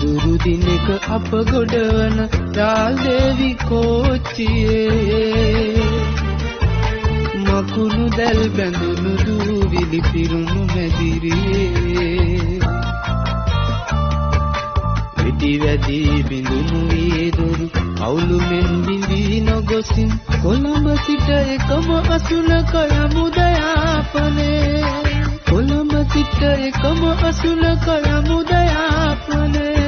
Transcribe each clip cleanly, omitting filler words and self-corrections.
නුදුරු දිනක අප ගොඩවන රාල් දේවි කෝච්චියේ මකුණු දැල් බැඳුණු දූවිලි පිරුණු මැදිරියේ වෙඩි වැදි බිඳුණු වීදුරු අවුලු මෙන් බිඳී නොගොසින් කොළඹ සිට එකම අසුනක යමු දයාපනේ කොළඹ සිට එකම අසුනක යමු දයාපනේ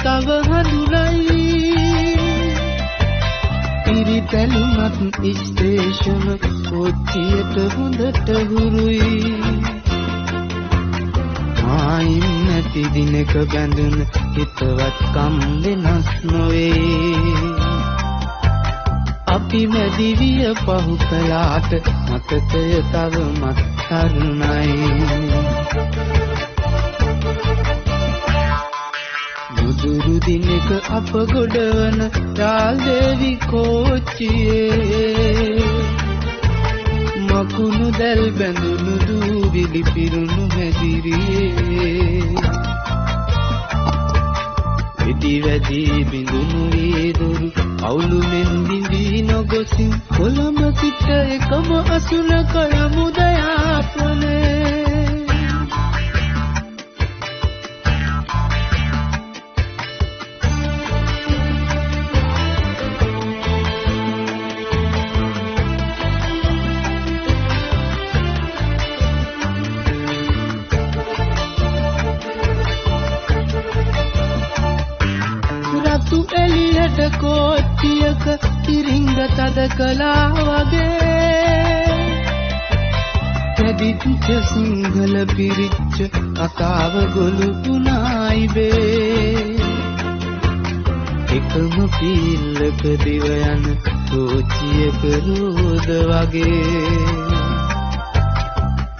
තව හඳුනයි ඉරිතැලුනත් ස්ටේෂන කොච්චියට හොඳට හුරුයි ආයින් නැති දිනක බැඳුන හිතවත්කම් වෙනස් නොවේ අපි මැදිවිය පහු කළාට මතකය තවමත් තරුණයි නුදුරු දිනක අප ගොඩවන රාල් දේවි කෝච්චියේ මකුණු දැල් බැඳුණු දූවිලි පිරුණු මැදිරියේ වෙඩි වැදි බිඳුණු වීදුරු අවුලු මෙන් බිඳී නොගොසින් කොළඹ සිට එකම අසුනක යමු දයාපනේ එලියට කෝච්චියක තිරිංග තද කලා වගේ කැදිච්ච සිංහල පිරිච්ච කතාව ගොළු පුනායි බේ එකම පිල්ලක දිව යන කෝච්චියක රෝද වගේ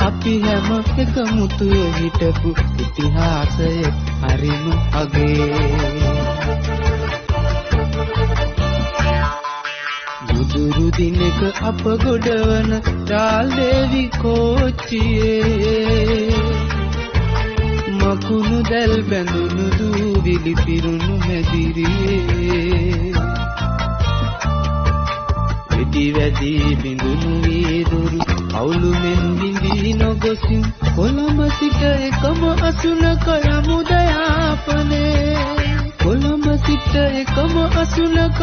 අපි හැම එකමුතුව හිටපු ඉතිහාසය හරිම අගේ නුදුරු දිනක අප ගොඩවන රාල් දේවි කෝච්චියේ මකුණු දැල් බැඳුණු දූවිලි පිරුණු මැදිරියේ වෙඩි වැදි බිඳුණු වීදුරු අවුලු මෙන් බිඳී නොගොසින් කොළඹ සිට එකම අසුනක යමු දයාපනේ කොළඹ සිට එකම අසුනක